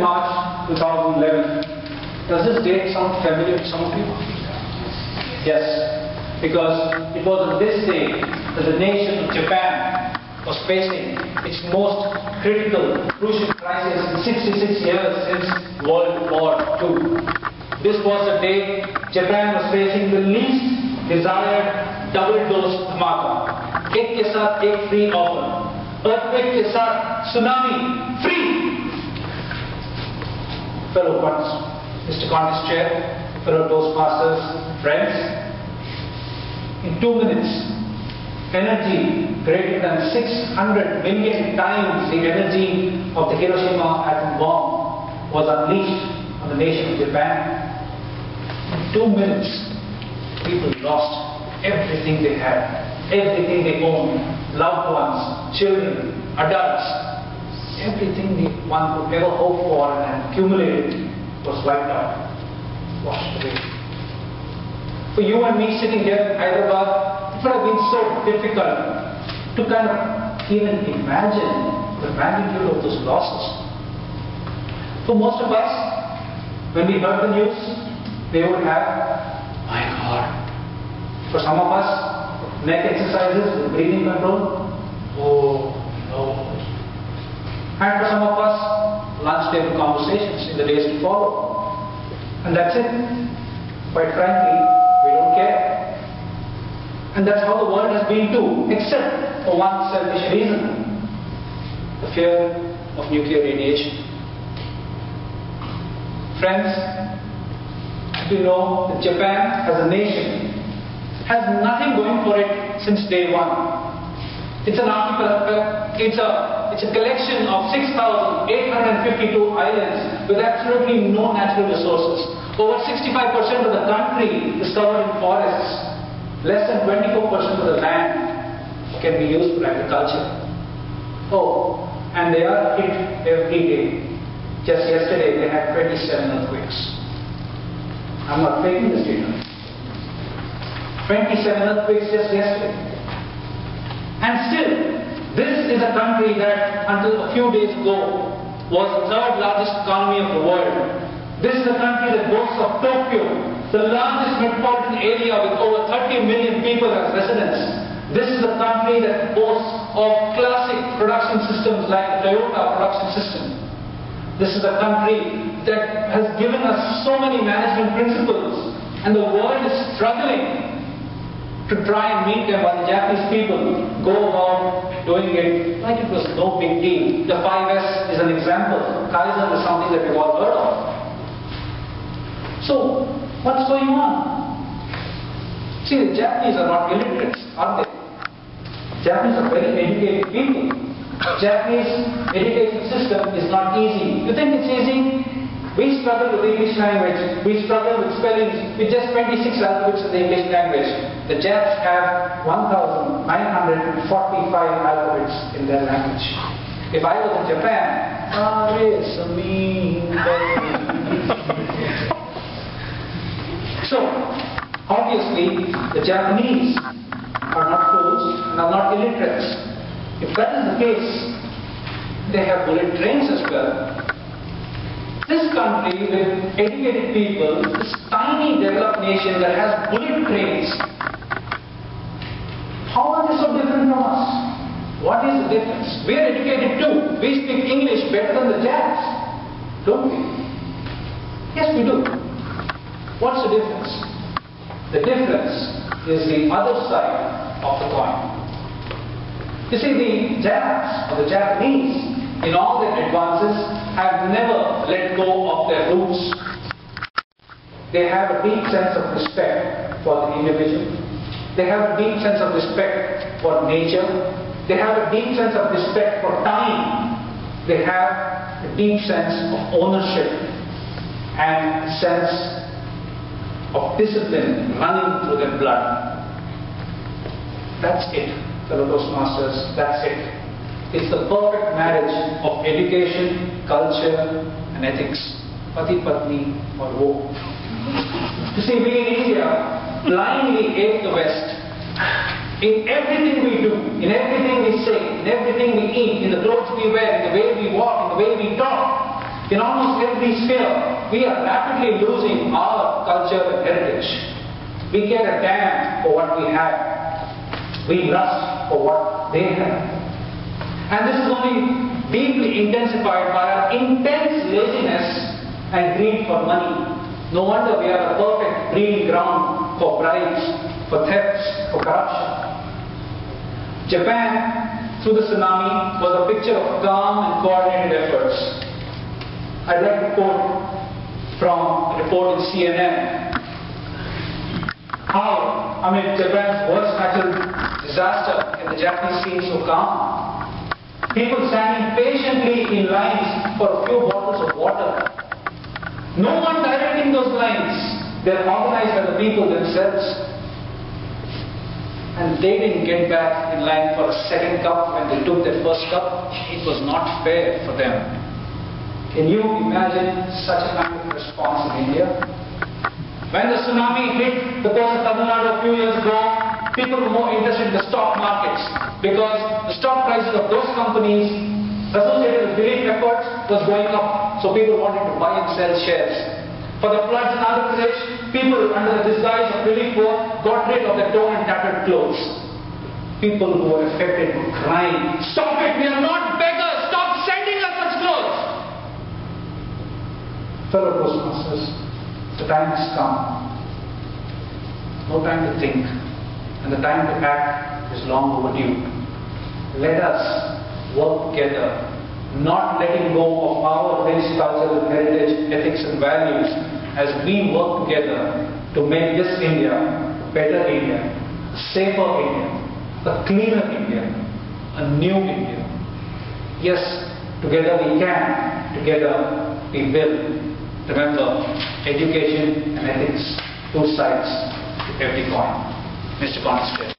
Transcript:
March 2011. Does this date sound familiar to some of you? Yes, because it was on this day that the nation of Japan was facing its most critical, crucial crisis in 66 years since World War II. This was the day Japan was facing the least desired double-dose dhamaka. एक के साथ एक free offer. Earthquake के साथ tsunami free. Fellow Mr. Contest Chair, fellow Toastmasters, friends, in 2 minutes, energy greater than 600 million times the energy of the Hiroshima atom bomb was unleashed on the nation of Japan. In 2 minutes, people lost everything they had, everything they owned, loved ones, children, adults. Everything one could ever hope for and accumulated was wiped out, washed away. For you and me sitting here in Hyderabad, it would have been so difficult to kind of even imagine the magnitude of those losses. For most of us, when we heard the news, they would have, my God. For some of us, neck exercises with breathing control, oh no. And for some of us, lunch table conversations in the days to follow. And that's it. Quite frankly, we don't care. And that's how the world has been too, except for one selfish reason: the fear of nuclear radiation. Friends, you know that Japan as a nation has nothing going for it since day one. It's an archipelago, it's a collection of 6,852 islands with absolutely no natural resources. Over 65% of the country is covered in forests. Less than 24% of the land can be used for agriculture. Oh, and they are hit every day. Just yesterday they had 27 earthquakes. I'm not faking this data. 27 earthquakes just yesterday. And still, this is a country that until a few days ago was the third largest economy of the world. This is a country that boasts of Tokyo, the largest metropolitan area with over 30 million people as residents. This is a country that boasts of classic production systems like the Toyota production system. This is a country that has given us so many management principles, and the world is struggling to try and meet them, while the Japanese people go about doing it like it was no big deal. The 5S is an example. Kaizen is something that we've all heard of. So, what's going on? See, the Japanese are not illiterate, are they? Japanese are very educated people. Japanese education system is not easy. You think it's easy? We struggle with English language, we struggle with spellings, with just 26 alphabets in the English language. The Japs have 1,945 alphabets in their language. If I was in Japan, so, obviously, the Japanese are not fools and are not illiterates. If that is the case, they have bullet trains as well. This country with educated people, this tiny developed nation that has bullet trains, how are they so different from us? What is the difference? We are educated too. We speak English better than the Japs, don't we? Yes, we do. What's the difference? The difference is the other side of the coin. You see, the Japs or the Japanese, in all their advances, have never let go of their roots. They have a deep sense of respect for the individual. They have a deep sense of respect for nature. They have a deep sense of respect for time. They have a deep sense of ownership and sense of discipline running through their blood. That's it, fellow Toastmasters, that's it. It's the perfect marriage of education, culture, and ethics. Pati Patni or Wo. You see, we in India blindly hate the West. In everything we do, in everything we say, in everything we eat, in the clothes we wear, in the way we walk, in the way we talk, In almost every sphere, we are rapidly losing our culture and heritage. We care a damn for what we have. We lust for what they have. And this is only deeply intensified by our intense laziness and greed for money. No wonder we are a perfect breeding ground for bribes, for thefts, for corruption. Japan, through the tsunami, was a picture of calm and coordinated efforts. I'd like to quote from a report in CNN how, amid Japan's worst natural disaster, can the Japanese seem so calm? People standing patiently in lines for a few bottles of water. No one directing those lines. They're organized by the people themselves. And they didn't get back in line for a second cup when they took their first cup. It was not fair for them. Can you imagine such a kind of response in India? When the tsunami hit the coast of Tamil Nadu a few years ago, people were more interested in the stock markets because the stock prices of those companies associated with relief efforts was going up. So people wanted to buy and sell shares. For the floods in Andhra Pradesh, people under the disguise of relief work got rid of their torn and tattered clothes. People who were affected were crying, "Stop it, we are not beggars, stop sending us such clothes!" Fellow Toastmasters, the time has come. No time to think, and the time to act is long overdue. Let us work together, not letting go of our rich cultural heritage, ethics and values, as we work together to make this India a better India, a safer India, a cleaner India, a new India. Yes, together we can, together we will. Remember, education and ethics, two sides to every coin. Mr. Congress Chair.